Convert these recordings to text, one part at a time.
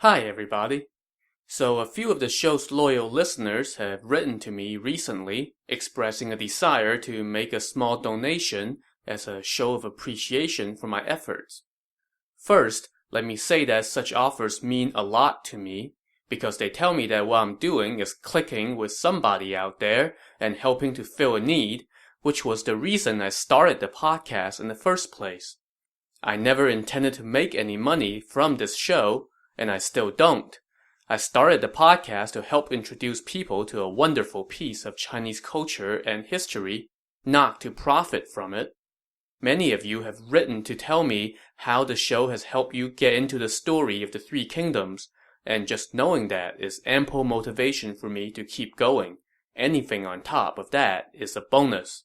Hi, everybody. So a few of the show's loyal listeners have written to me recently expressing a desire to make a small donation as a show of appreciation for my efforts. First, let me say that such offers mean a lot to me because they tell me that what I'm doing is clicking with somebody out there and helping to fill a need, which was the reason I started the podcast in the first place. I never intended to make any money from this show, and I still don't. I started the podcast to help introduce people to a wonderful piece of Chinese culture and history, not to profit from it. Many of you have written to tell me how the show has helped you get into the story of the Three Kingdoms, and just knowing that is ample motivation for me to keep going. Anything on top of that is a bonus.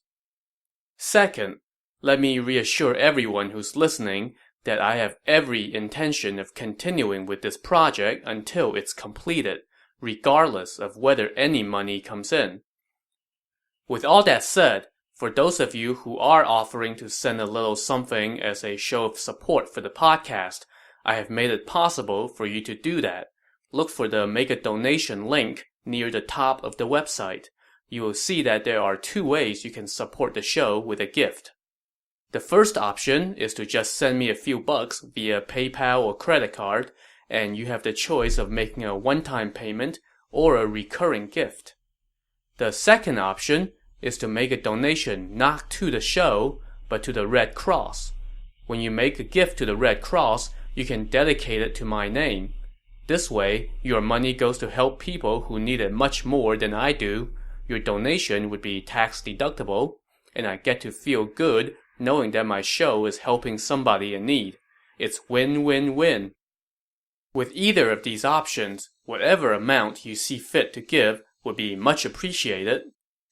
Second, let me reassure everyone who's listening that I have every intention of continuing with this project until it's completed, regardless of whether any money comes in. With all that said, for those of you who are offering to send a little something as a show of support for the podcast, I have made it possible for you to do that. Look for the Make a Donation link near the top of the website. You will see that there are two ways you can support the show with a gift. The first option is to just send me a few bucks via PayPal or credit card, and you have the choice of making a one-time payment or a recurring gift. The second option is to make a donation not to the show, but to the Red Cross. When you make a gift to the Red Cross, you can dedicate it to my name. This way, your money goes to help people who need it much more than I do. Your donation would be tax deductible, and I get to feel good knowing that my show is helping somebody in need. It's win-win-win. With either of these options, whatever amount you see fit to give would be much appreciated.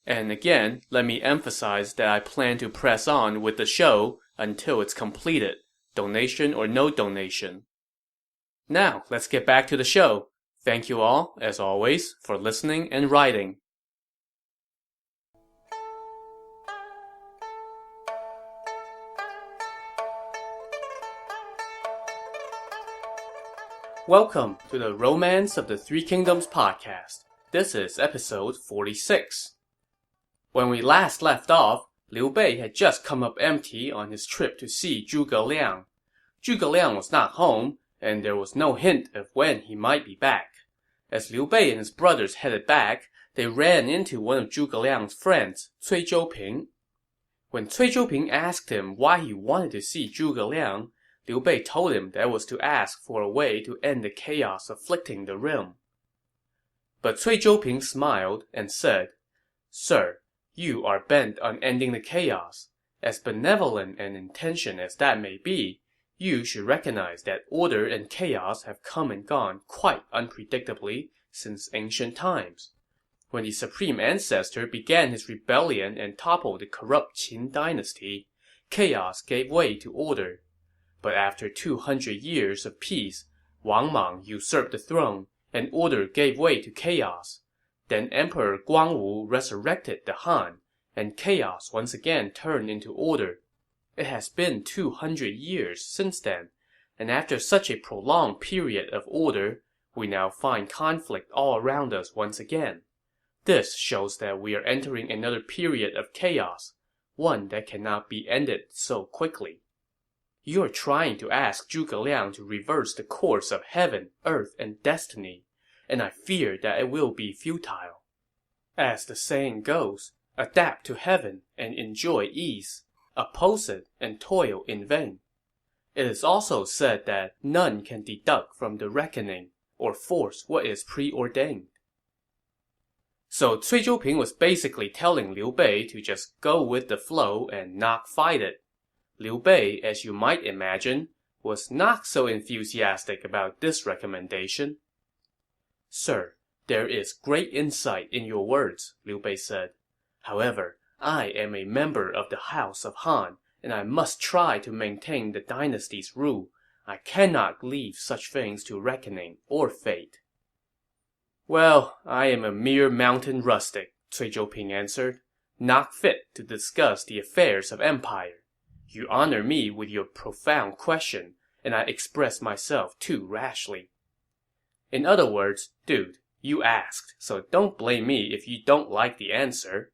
And again, let me emphasize that I plan to press on with the show until it's completed, donation or no donation. Now, let's get back to the show. Thank you all, as always, for listening and writing. Welcome to the Romance of the Three Kingdoms podcast. This is episode 46. When we last left off, Liu Bei had just come up empty on his trip to see Zhuge Liang. Zhuge Liang was not home, and there was no hint of when he might be back. As Liu Bei and his brothers headed back, they ran into one of Zhuge Liang's friends, Cui Zhouping. When Cui Zhouping asked him why he wanted to see Zhuge Liang, Liu Bei told him that was to ask for a way to end the chaos afflicting the realm. But Cui Zhouping smiled and said, "Sir, you are bent on ending the chaos. As benevolent an intention as that may be, you should recognize that order and chaos have come and gone quite unpredictably since ancient times. When the Supreme Ancestor began his rebellion and toppled the corrupt Qin dynasty, chaos gave way to order. But after 200 years of peace, Wang Mang usurped the throne, and order gave way to chaos. Then Emperor Guangwu resurrected the Han, and chaos once again turned into order. It has been 200 years since then, and after such a prolonged period of order, we now find conflict all around us once again. This shows that we are entering another period of chaos, one that cannot be ended so quickly. You are trying to ask Zhuge Liang to reverse the course of heaven, earth, and destiny, and I fear that it will be futile. As the saying goes, adapt to heaven and enjoy ease, oppose it and toil in vain. It is also said that none can deduct from the reckoning or force what is preordained. So Cui Zhouping was basically telling Liu Bei to just go with the flow and not fight it. Liu Bei, as you might imagine, was not so enthusiastic about this recommendation. "Sir, there is great insight in your words," Liu Bei said. "However, I am a member of the House of Han, and I must try to maintain the dynasty's rule. I cannot leave such things to reckoning or fate." "Well, I am a mere mountain rustic," Cui Zhouping answered, "not fit to discuss the affairs of empire. You honor me with your profound question, and I express myself too rashly." In other words, dude, you asked, so don't blame me if you don't like the answer.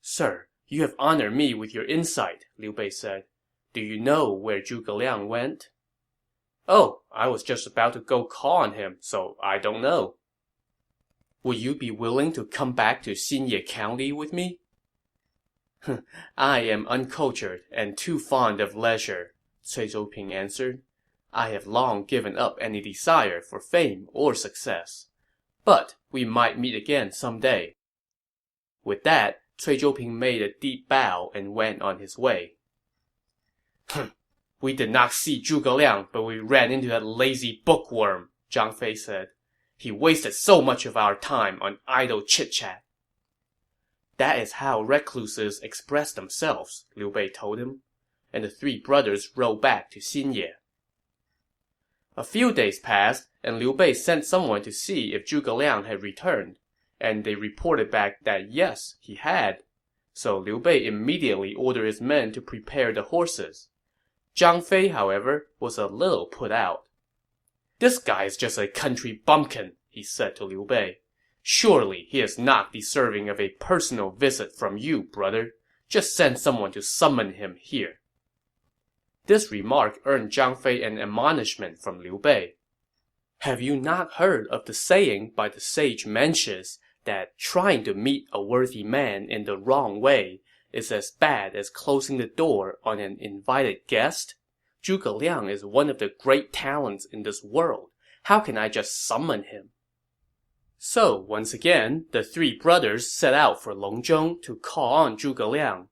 Sir, you have honored me with your insight, Liu Bei said. Do you know where Zhuge Liang went? Oh, I was just about to go call on him, so I don't know. Would you be willing to come back to Xinye County with me? I am uncultured and too fond of leisure, Cui Zhouping answered. I have long given up any desire for fame or success. But we might meet again someday. With that, Cui Zhouping made a deep bow and went on his way. We did not see Zhuge Liang, but we ran into that lazy bookworm, Zhang Fei said. He wasted so much of our time on idle chit-chat. That is how recluses express themselves, Liu Bei told him, and the three brothers rode back to Xinye. A few days passed, and Liu Bei sent someone to see if Zhuge Liang had returned, and they reported back that yes, he had. So Liu Bei immediately ordered his men to prepare the horses. Zhang Fei, however, was a little put out. This guy is just a country bumpkin, he said to Liu Bei. Surely he is not deserving of a personal visit from you, brother. Just send someone to summon him here. This remark earned Zhang Fei an admonishment from Liu Bei. Have you not heard of the saying by the sage Mencius that trying to meet a worthy man in the wrong way is as bad as closing the door on an invited guest? Zhuge Liang is one of the great talents in this world. How can I just summon him? So, once again, the three brothers set out for Longzhong to call on Zhuge Liang.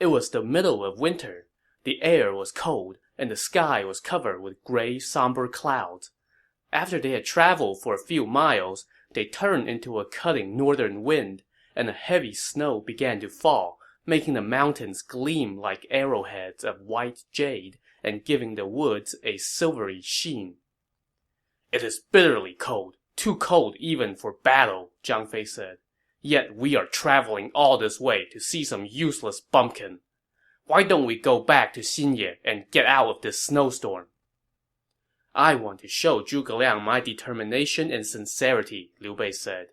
It was the middle of winter. The air was cold, and the sky was covered with gray, somber clouds. After they had traveled for a few miles, they turned into a cutting northern wind, and a heavy snow began to fall, making the mountains gleam like arrowheads of white jade and giving the woods a silvery sheen. It is bitterly cold, too cold even for battle, Zhang Fei said. Yet we are traveling all this way to see some useless bumpkin. Why don't we go back to Xinye and get out of this snowstorm? I want to show Zhuge Liang my determination and sincerity, Liu Bei said.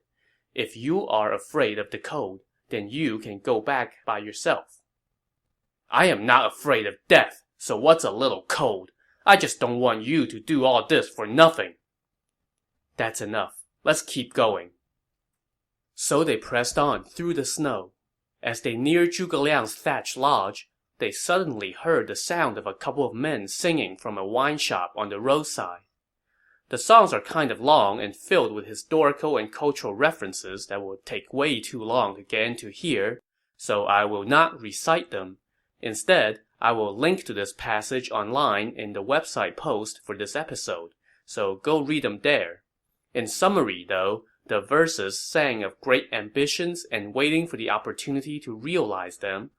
If you are afraid of the cold, then you can go back by yourself. I am not afraid of death, so what's a little cold? I just don't want you to do all this for nothing. That's enough. Let's keep going. So they pressed on through the snow. As they neared Zhuge Liang's thatched lodge, they suddenly heard the sound of a couple of men singing from a wine shop on the roadside. The songs are kind of long and filled with historical and cultural references that will take way too long to get into here, so I will not recite them. Instead, I will link to this passage online in the website post for this episode, so go read them there. In summary, though, the verses sang of great ambitions and waiting for the opportunity to realize them.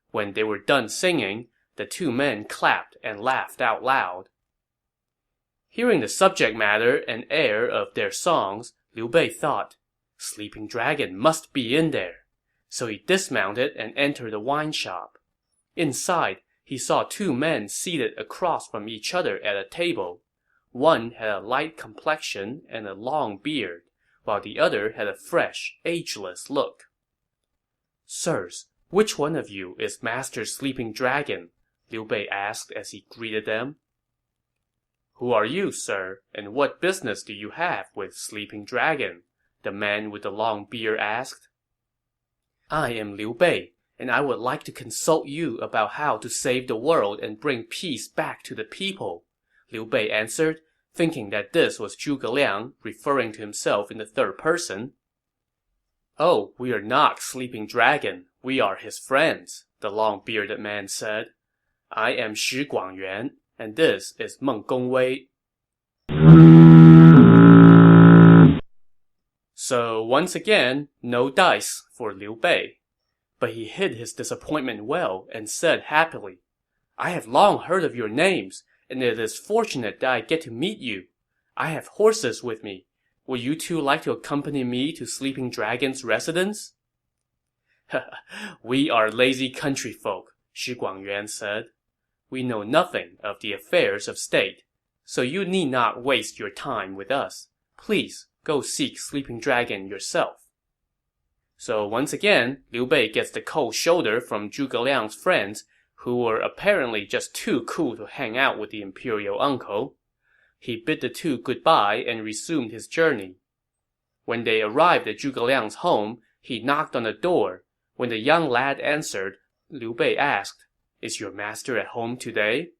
When they were done singing, the two men clapped and laughed out loud. Hearing the subject matter and air of their songs, Liu Bei thought, Sleeping Dragon must be in there. So he dismounted and entered the wine shop. Inside, he saw two men seated across from each other at a table. One had a light complexion and a long beard, while the other had a fresh, ageless look. Sirs, which one of you is Master Sleeping Dragon? Liu Bei asked as he greeted them. Who are you, sir, and what business do you have with Sleeping Dragon? The man with the long beard asked. I am Liu Bei, and I would like to consult you about how to save the world and bring peace back to the people, Liu Bei answered, thinking that this was Zhuge Liang, referring to himself in the third person. Oh, we are not Sleeping Dragon. We are his friends, the long-bearded man said. I am Shi Guangyuan, and this is Meng Gongwei. So once again, no dice for Liu Bei. But he hid his disappointment well and said happily, I have long heard of your names, and it is fortunate that I get to meet you. I have horses with me. Would you two like to accompany me to Sleeping Dragon's residence? We are lazy country folk, Shi Guangyuan said. We know nothing of the affairs of state, so you need not waste your time with us. Please go seek Sleeping Dragon yourself. So once again, Liu Bei gets the cold shoulder from Zhuge Liang's friends, who were apparently just too cool to hang out with the imperial uncle. He bid the two goodbye and resumed his journey. When they arrived at Zhuge Liang's home, he knocked on the door. When the young lad answered, Liu Bei asked, "Is your master at home today?"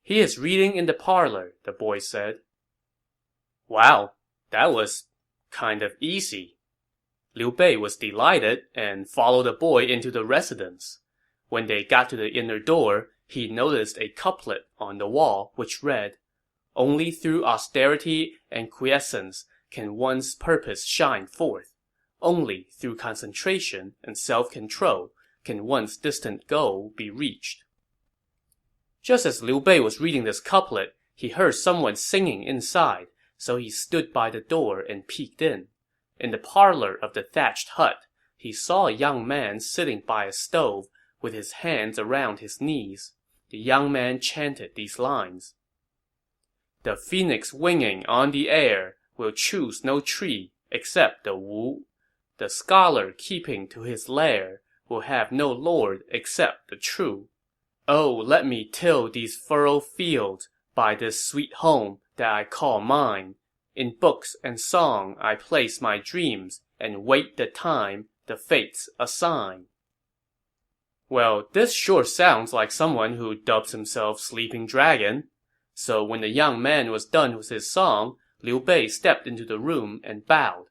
"He is reading in the parlor," the boy said. Wow, that was kind of easy. Liu Bei was delighted and followed the boy into the residence. When they got to the inner door, he noticed a couplet on the wall which read, "Only through austerity and quiescence can one's purpose shine forth. Only through concentration and self-control can one's distant goal be reached." Just as Liu Bei was reading this couplet, he heard someone singing inside, so he stood by the door and peeked in. In the parlor of the thatched hut, he saw a young man sitting by a stove with his hands around his knees. The young man chanted these lines. "The phoenix winging on the air will choose no tree except the Wu. The scholar keeping to his lair will have no lord except the true. Oh, let me till these furrowed fields by this sweet home that I call mine. In books and song I place my dreams and wait the time the fates assign." Well, this sure sounds like someone who dubs himself Sleeping Dragon. So when the young man was done with his song, Liu Bei stepped into the room and bowed.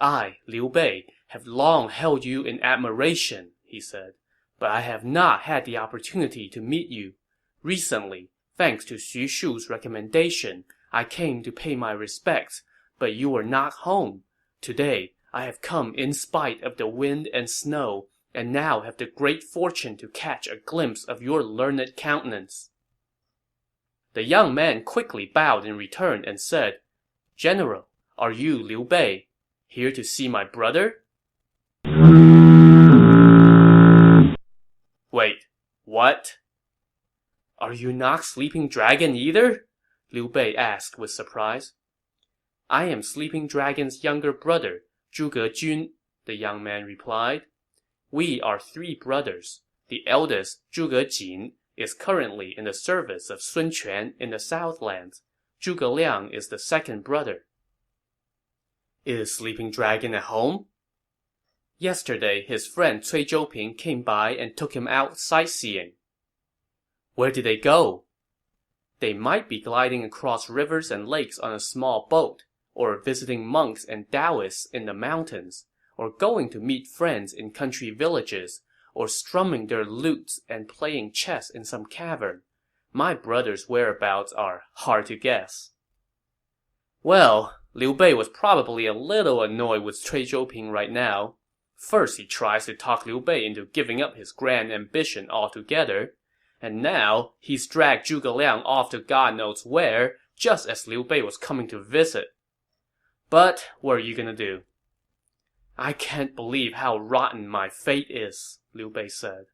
"I, Liu Bei, have long held you in admiration," he said, "but I have not had the opportunity to meet you. Recently, thanks to Xu Shu's recommendation, I came to pay my respects, but you were not home. Today, I have come in spite of the wind and snow, and now have the great fortune to catch a glimpse of your learned countenance." The young man quickly bowed in return and said, "General, are you Liu Bei, here to see my brother?" "Wait, what? Are you not Sleeping Dragon either?" Liu Bei asked with surprise. "I am Sleeping Dragon's younger brother, Zhuge Jun," the young man replied. "We are three brothers. The eldest, Zhuge Jin, is currently in the service of Sun Quan in the Southlands. Zhuge Liang is the second brother." "Is Sleeping Dragon at home?" "Yesterday, his friend Cui Zhouping came by and took him out sightseeing." "Where did they go?" "They might be gliding across rivers and lakes on a small boat, or visiting monks and Taoists in the mountains, or going to meet friends in country villages, or strumming their lutes and playing chess in some cavern. My brother's whereabouts are hard to guess." Well, Liu Bei was probably a little annoyed with Cui Zhouping right now. First he tries to talk Liu Bei into giving up his grand ambition altogether, and now he's dragged Zhuge Liang off to God knows where, just as Liu Bei was coming to visit. But what are you gonna do? "I can't believe how rotten my fate is," Liu Bei said.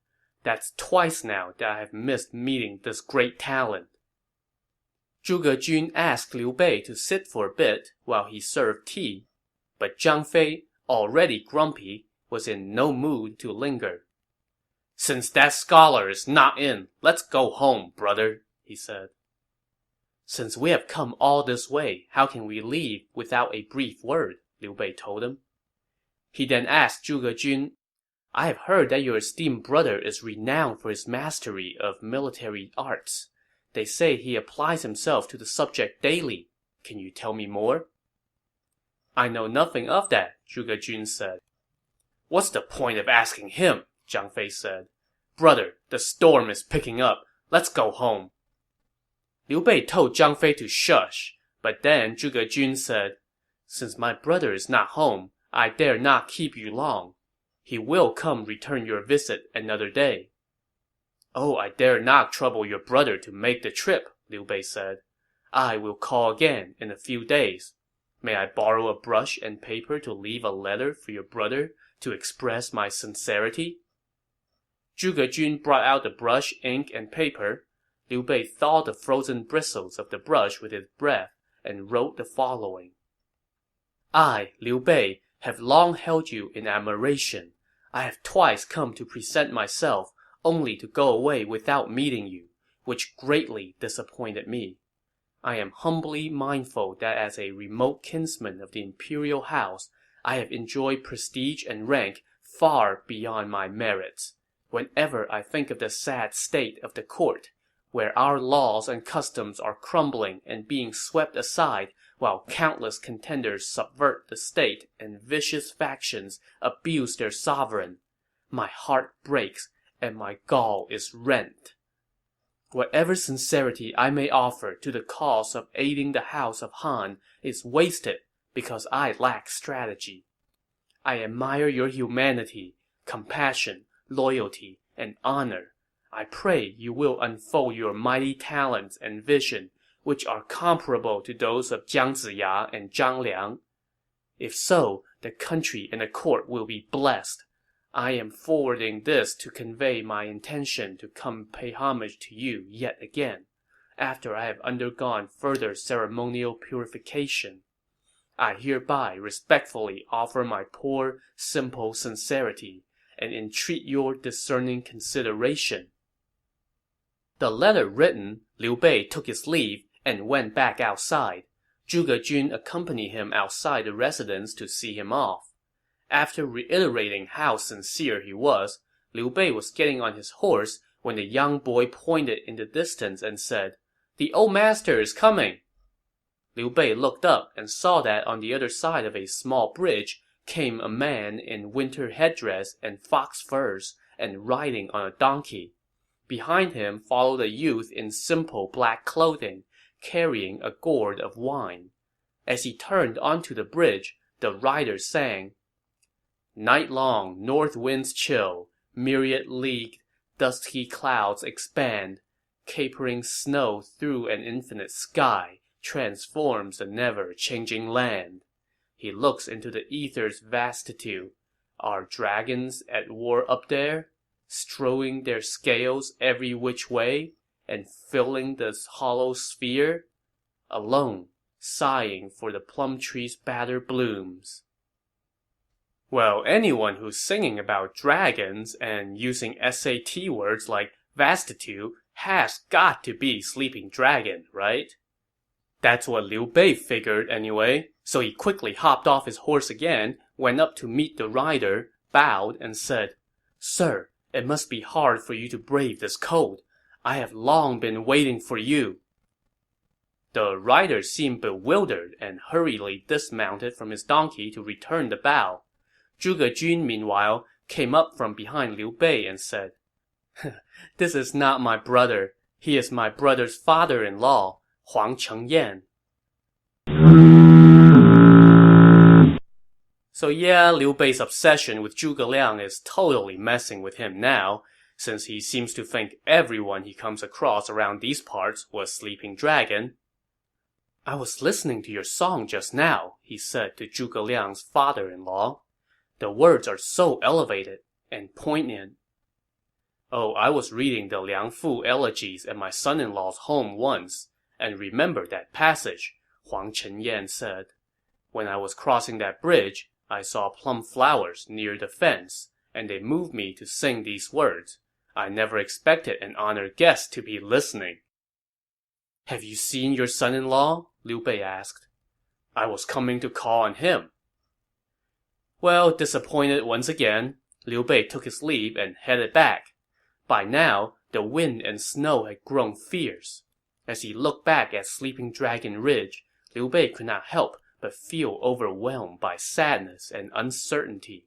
"That's twice now that I have missed meeting this great talent." Zhuge Jun asked Liu Bei to sit for a bit while he served tea, but Zhang Fei, already grumpy, was in no mood to linger. "Since that scholar is not in, let's go home, brother," he said. "Since we have come all this way, how can we leave without a brief word?" Liu Bei told him. He then asked Zhuge Jun, "I have heard that your esteemed brother is renowned for his mastery of military arts. They say he applies himself to the subject daily. Can you tell me more?" "I know nothing of that," Zhuge Jun said. "What's the point of asking him?" Zhang Fei said. "Brother, the storm is picking up. Let's go home." Liu Bei told Zhang Fei to shush, but then Zhuge Jun said, "Since my brother is not home, I dare not keep you long. He will come return your visit another day." "Oh, I dare not trouble your brother to make the trip," Liu Bei said. "I will call again in a few days. May I borrow a brush and paper to leave a letter for your brother to express my sincerity?" Zhuge Jun brought out the brush, ink, and paper. Liu Bei thawed the frozen bristles of the brush with his breath, and wrote the following. I, Liu Bei, have long held you in admiration. I have twice come to present myself, only to go away without meeting you, which greatly disappointed me. I am humbly mindful that as a remote kinsman of the imperial house, I have enjoyed prestige and rank far beyond my merits. Whenever I think of the sad state of the court, where our laws and customs are crumbling and being swept aside while countless contenders subvert the state and vicious factions abuse their sovereign, my heart breaks and my gall is rent. Whatever sincerity I may offer to the cause of aiding the house of Han is wasted because I lack strategy. I admire your humanity, compassion, loyalty, and honor. I pray you will unfold your mighty talents and vision, which are comparable to those of Jiang Ziya and Zhang Liang. If so, the country and the court will be blessed. I am forwarding this to convey my intention to come pay homage to you yet again, after I have undergone further ceremonial purification. I hereby respectfully offer my poor, simple sincerity, and entreat your discerning consideration. The letter written, Liu Bei took his leave and went back outside. Zhuge Jun accompanied him outside the residence to see him off. After reiterating how sincere he was, Liu Bei was getting on his horse when the young boy pointed in the distance and said, "The old master is coming." Liu Bei looked up and saw that on the other side of a small bridge came a man in winter headdress and fox furs and riding on a donkey. Behind him followed a youth in simple black clothing, carrying a gourd of wine. As he turned onto the bridge, the rider sang, "Night long, north winds chill, myriad-leagued, dusky clouds expand, capering snow through an infinite sky, transforms the never-changing land. He looks into the ether's vastitude. Are dragons at war up there, strewing their scales every which way, and filling this hollow sphere? Alone, sighing for the plum tree's battered blooms." Well, anyone who's singing about dragons and using SAT words like vastitude has got to be Sleeping Dragon, right? That's what Liu Bei figured anyway, so he quickly hopped off his horse again, went up to meet the rider, bowed, and said, "Sir, it must be hard for you to brave this cold. I have long been waiting for you." The rider seemed bewildered and hurriedly dismounted from his donkey to return the bow. Zhuge Jun, meanwhile, came up from behind Liu Bei and said, "This is not my brother. He is my brother's father-in-law, Huang Chengyan." So yeah, Liu Bei's obsession with Zhuge Liang is totally messing with him now, since he seems to think everyone he comes across around these parts was Sleeping Dragon. "I was listening to your song just now," he said to Zhuge Liang's father-in-law. "The words are so elevated and poignant." "Oh, I was reading the Liang Fu elegies at my son-in-law's home once, and remembered that passage," Huang Chenyan said. "When I was crossing that bridge, I saw plum flowers near the fence, and they moved me to sing these words. I never expected an honored guest to be listening." "Have you seen your son-in-law?" Liu Bei asked. "I was coming to call on him." Well, disappointed once again, Liu Bei took his leave and headed back. By now, the wind and snow had grown fierce. As he looked back at Sleeping Dragon Ridge, Liu Bei could not help but feel overwhelmed by sadness and uncertainty.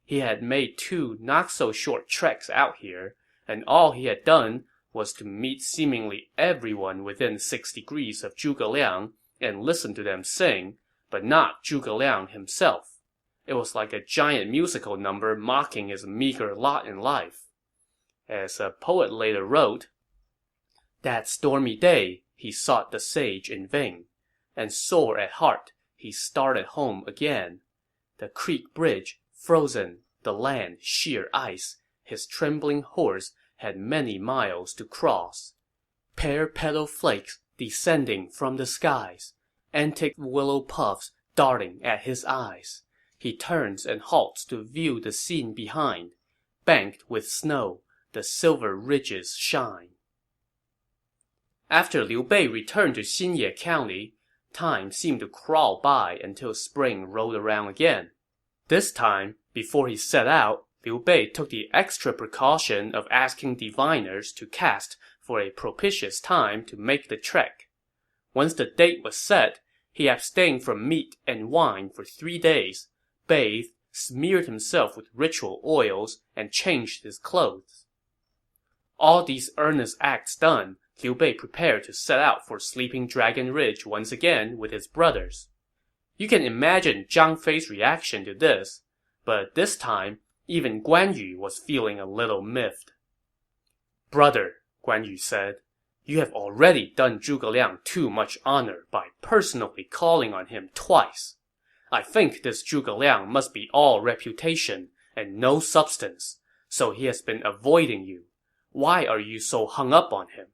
He had made 2 not-so-short treks out here, and all he had done was to meet seemingly everyone within 6 degrees of Zhuge Liang and listen to them sing, but not Zhuge Liang himself. It was like a giant musical number mocking his meager lot in life. As a poet later wrote, "That stormy day he sought the sage in vain, and sore at heart he started home again. The creek bridge frozen, the land sheer ice, his trembling horse had many miles to cross. Pear petal flakes descending from the skies, antic willow puffs darting at his eyes. He turns and halts to view the scene behind. Banked with snow, the silver ridges shine. After Liu Bei returned to Xinye County, time seemed to crawl by until spring rolled around again. This time, before he set out, Liu Bei took the extra precaution of asking diviners to cast for a propitious time to make the trek. Once the date was set, he abstained from meat and wine for 3 days, bathed, smeared himself with ritual oils, and changed his clothes. All these earnest acts done, Liu Bei prepared to set out for Sleeping Dragon Ridge once again with his brothers. You can imagine Zhang Fei's reaction to this, but this time, even Guan Yu was feeling a little miffed. "Brother," Guan Yu said, "you have already done Zhuge Liang too much honor by personally calling on him twice. I think this Zhuge Liang must be all reputation and no substance, so he has been avoiding you. Why are you so hung up on him?"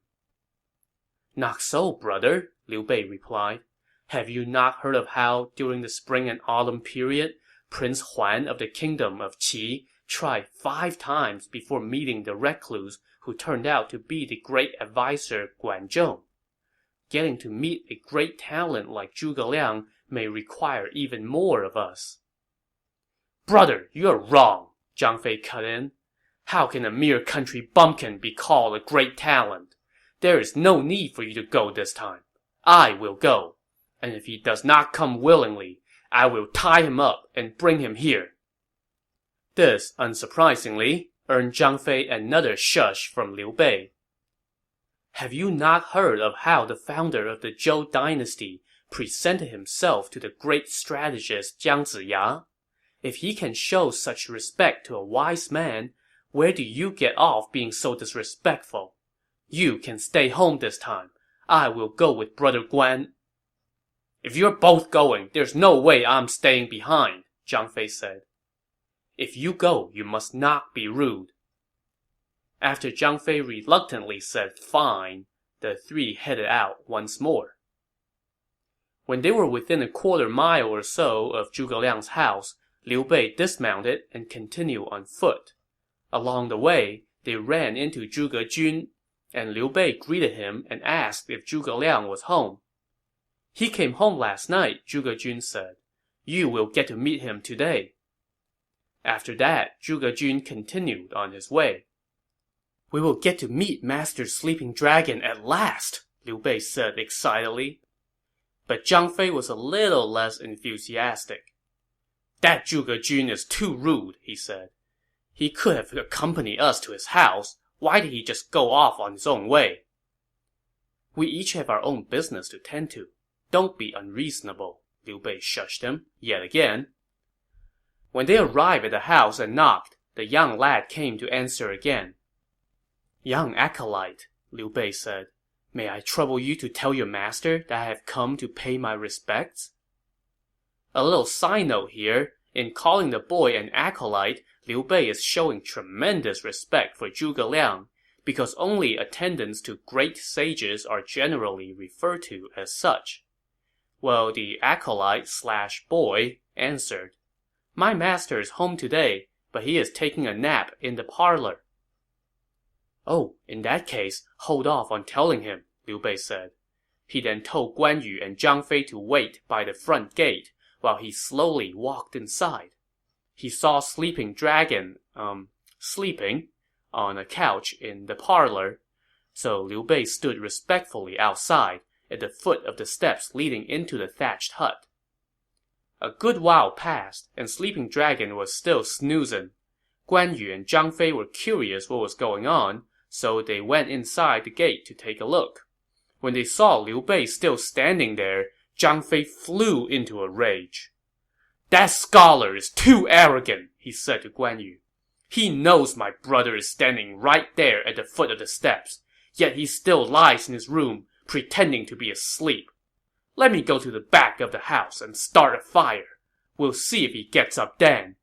"Not so, brother," Liu Bei replied. "Have you not heard of how, during the spring and autumn period, Prince Huan of the kingdom of Qi tried 5 times before meeting the recluse who turned out to be the great adviser Guan Zhong? Getting to meet a great talent like Zhuge Liang may require even more of us." "Brother, you're wrong," Zhang Fei cut in. "How can a mere country bumpkin be called a great talent? There is no need for you to go this time. I will go. And if he does not come willingly, I will tie him up and bring him here." This, unsurprisingly, earned Zhang Fei another shush from Liu Bei. "Have you not heard of how the founder of the Zhou dynasty presented himself to the great strategist Jiang Ziya? If he can show such respect to a wise man, where do you get off being so disrespectful? You can stay home this time. I will go with Brother Guan." "If you're both going, there's no way I'm staying behind," Zhang Fei said. "If you go, you must not be rude." After Zhang Fei reluctantly said fine, the 3 headed out once more. When they were within a quarter-mile or so of Zhuge Liang's house, Liu Bei dismounted and continued on foot. Along the way, they ran into Zhuge Jun, and Liu Bei greeted him and asked if Zhuge Liang was home. "He came home last night," Zhuge Jun said. "You will get to meet him today." After that, Zhuge Jun continued on his way. "We will get to meet Master Sleeping Dragon at last," Liu Bei said excitedly. But Zhang Fei was a little less enthusiastic. "That Zhuge Jun is too rude," he said. "He could have accompanied us to his house. Why did he just go off on his own way?" "We each have our own business to tend to. Don't be unreasonable," Liu Bei shushed him, yet again. When they arrived at the house and knocked, the young lad came to answer again. "Young acolyte," Liu Bei said, "may I trouble you to tell your master that I have come to pay my respects?" A little side note here, in calling the boy an acolyte, Liu Bei is showing tremendous respect for Zhuge Liang, because only attendants to great sages are generally referred to as such. Well, the acolyte/boy answered, "My master is home today, but he is taking a nap in the parlor." "Oh, in that case, hold off on telling him," Liu Bei said. He then told Guan Yu and Zhang Fei to wait by the front gate, while he slowly walked inside. He saw Sleeping Dragon, sleeping, on a couch in the parlor, so Liu Bei stood respectfully outside, at the foot of the steps leading into the thatched hut. A good while passed, and Sleeping Dragon was still snoozing. Guan Yu and Zhang Fei were curious what was going on, so they went inside the gate to take a look. When they saw Liu Bei still standing there, Zhang Fei flew into a rage. "That scholar is too arrogant," he said to Guan Yu. "He knows my brother is standing right there at the foot of the steps, yet he still lies in his room, pretending to be asleep. Let me go to the back of the house and start a fire. We'll see if he gets up then."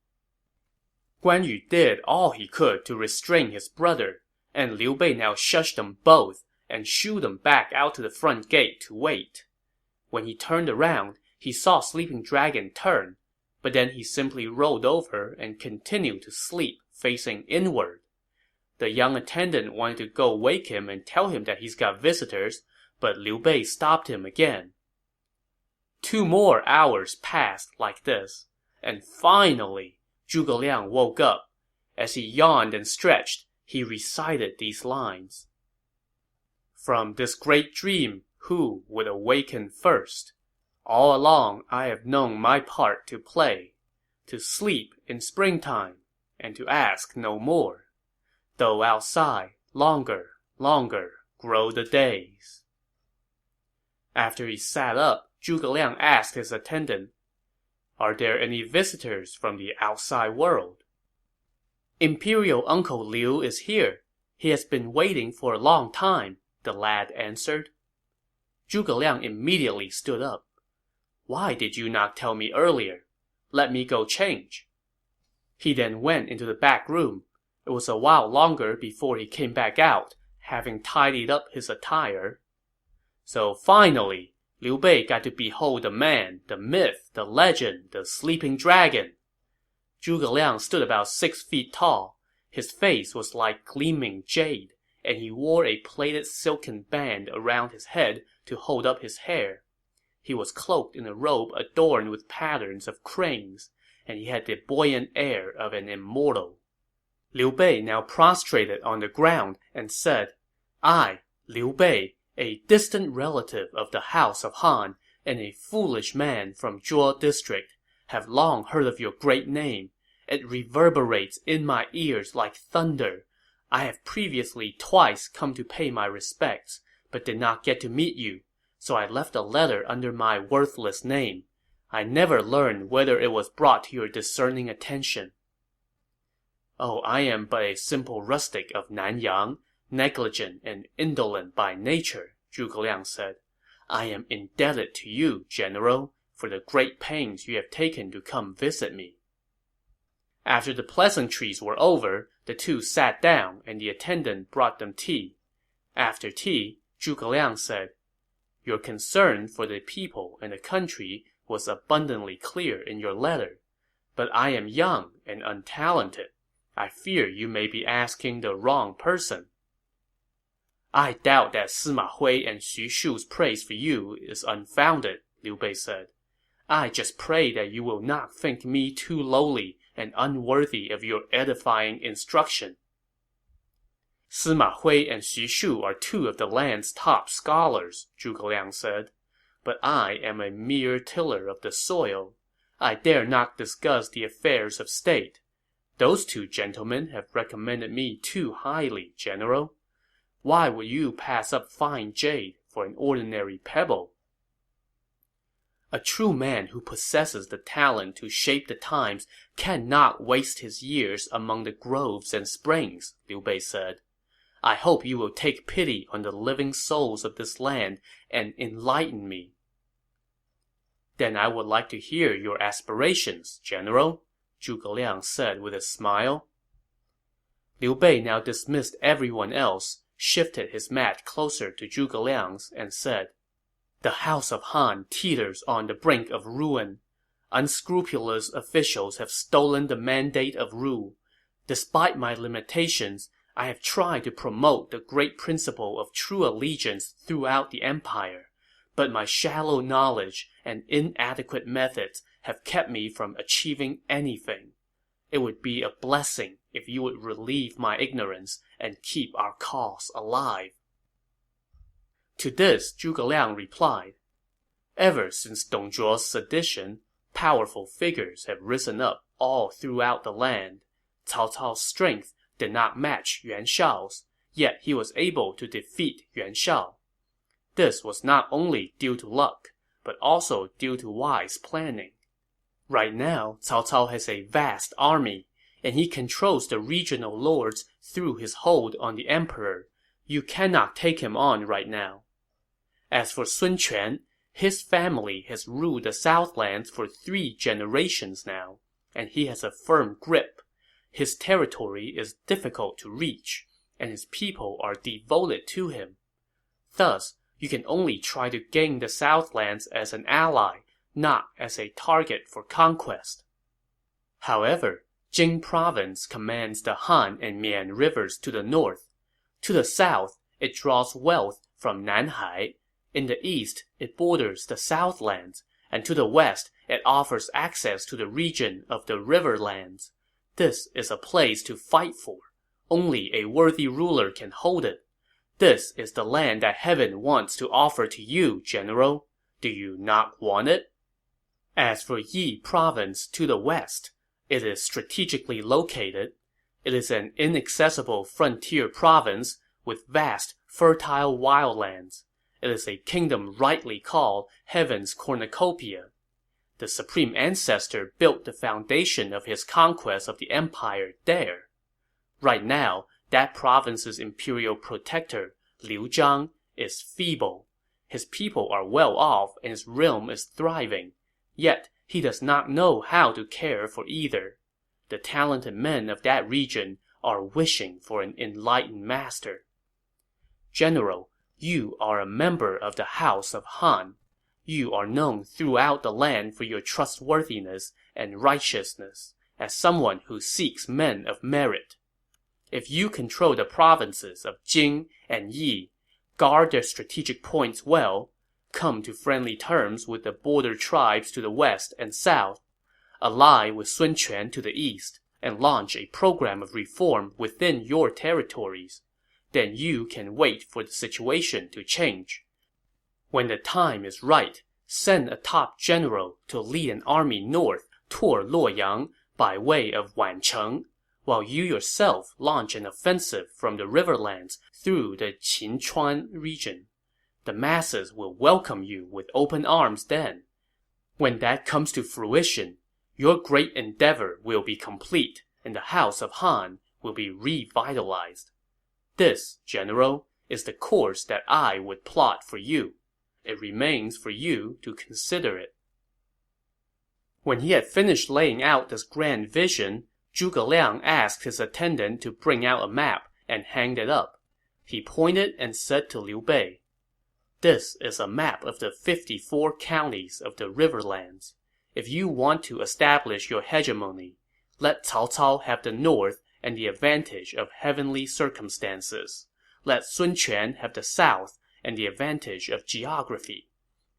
Guan Yu did all he could to restrain his brother, and Liu Bei now shushed them both and shooed them back out to the front gate to wait. When he turned around, he saw Sleeping Dragon turn, but then he simply rolled over and continued to sleep, facing inward. The young attendant wanted to go wake him and tell him that he's got visitors, but Liu Bei stopped him again. 2 more hours passed like this, and finally, Zhuge Liang woke up. As he yawned and stretched, he recited these lines. From this great dream, who would awaken first? All along I have known my part to play, to sleep in springtime, and to ask no more. Though outside, longer, longer grow the days. After he sat up, Zhuge Liang asked his attendant, Are there any visitors from the outside world? Imperial Uncle Liu is here. He has been waiting for a long time, the lad answered. Zhuge Liang immediately stood up. Why did you not tell me earlier? Let me go change. He then went into the back room. It was a while longer before he came back out, having tidied up his attire. So finally, Liu Bei got to behold the man, the myth, the legend, the sleeping dragon. Zhuge Liang stood about 6 feet tall. His face was like gleaming jade, and he wore a plaited silken band around his head to hold up his hair. He was cloaked in a robe adorned with patterns of cranes, and he had the buoyant air of an immortal. Liu Bei now prostrated on the ground and said, I, Liu Bei, a distant relative of the House of Han and a foolish man from Zhuo district, have long heard of your great name. It reverberates in my ears like thunder. I have previously twice come to pay my respects, but did not get to meet you, so I left a letter under my worthless name. I never learned whether it was brought to your discerning attention. Oh, I am but a simple rustic of Nanyang, negligent and indolent by nature, Zhuge Liang said. I am indebted to you, General, for the great pains you have taken to come visit me. After the pleasantries were over, the two sat down and the attendant brought them tea. After tea, Zhuge Liang said, Your concern for the people and the country was abundantly clear in your letter, but I am young and untalented. I fear you may be asking the wrong person. I doubt that Sima Hui and Xu Shu's praise for you is unfounded, Liu Bei said. I just pray that you will not think me too lowly and unworthy of your edifying instruction. Sima Hui and Xu Shu are 2 of the land's top scholars, Zhuge Liang said. But I am a mere tiller of the soil. I dare not discuss the affairs of state. Those 2 gentlemen have recommended me too highly, General. Why would you pass up fine jade for an ordinary pebble? A true man who possesses the talent to shape the times cannot waste his years among the groves and springs, Liu Bei said. I hope you will take pity on the living souls of this land and enlighten me. Then I would like to hear your aspirations, General, Zhuge Liang said with a smile. Liu Bei now dismissed everyone else, shifted his mat closer to Zhuge Liang's, and said, The House of Han teeters on the brink of ruin. Unscrupulous officials have stolen the mandate of rule. Despite my limitations, I have tried to promote the great principle of true allegiance throughout the empire, but my shallow knowledge and inadequate methods have kept me from achieving anything. It would be a blessing if you would relieve my ignorance and keep our cause alive. To this, Zhuge Liang replied, Ever since Dong Zhuo's sedition, powerful figures have risen up all throughout the land. Cao Cao's strength did not match Yuan Shao's, yet he was able to defeat Yuan Shao. This was not only due to luck, but also due to wise planning. Right now, Cao Cao has a vast army, and he controls the regional lords through his hold on the emperor. You cannot take him on right now. As for Sun Quan, his family has ruled the Southlands for 3 generations now, and he has a firm grip. His territory is difficult to reach, and his people are devoted to him. Thus, You can only try to gain the Southlands as an ally, not as a target for conquest. However, Jing Province commands the Han and Mian rivers to the north. To the south, it draws wealth from Nanhai. In the east, it borders the Southlands, and to the west, it offers access to the region of the Riverlands. This is a place to fight for. Only a worthy ruler can hold it. This is the land that heaven wants to offer to you, general. Do you not want it? As for Yi Province to the west, it is strategically located. It is an inaccessible frontier province with vast, fertile wildlands. It is a kingdom rightly called Heaven's Cornucopia. The Supreme Ancestor built the foundation of his conquest of the empire there. Right now, that province's imperial protector, Liu Zhang, is feeble. His people are well off and his realm is thriving. Yet, he does not know how to care for either. The talented men of that region are wishing for an enlightened master. General, you are a member of the House of Han. You are known throughout the land for your trustworthiness and righteousness, as someone who seeks men of merit. If you control the provinces of Jing and Yi, guard their strategic points well, come to friendly terms with the border tribes to the west and south, ally with Sun Quan to the east, and launch a program of reform within your territories, then you can wait for the situation to change. When the time is right, send a top general to lead an army north toward Luoyang by way of Wancheng, while you yourself launch an offensive from the riverlands through the Qinchuan region. The masses will welcome you with open arms then. When that comes to fruition, your great endeavor will be complete, and the House of Han will be revitalized. This, General, is the course that I would plot for you. It remains for you to consider it. When he had finished laying out this grand vision, Zhuge Liang asked his attendant to bring out a map and hang it up. He pointed and said to Liu Bei, "This is a map of the 54 counties of the Riverlands. If you want to establish your hegemony, let Cao Cao have the north and the advantage of heavenly circumstances. Let Sun Quan have the south and the advantage of geography.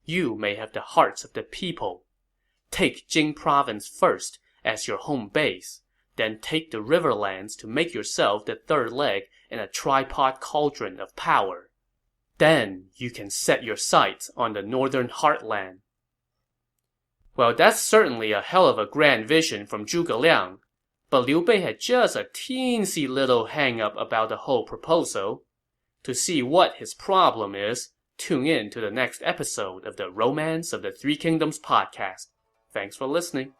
You may have the hearts of the people. Take Jing Province first as your home base, then take the Riverlands to make yourself the third leg in a tripod cauldron of power. Then you can set your sights on the northern heartland." Well, that's certainly a hell of a grand vision from Zhuge Liang. But Liu Bei had just a teensy little hang-up about the whole proposal. To see what his problem is, tune in to the next episode of the Romance of the Three Kingdoms podcast. Thanks for listening.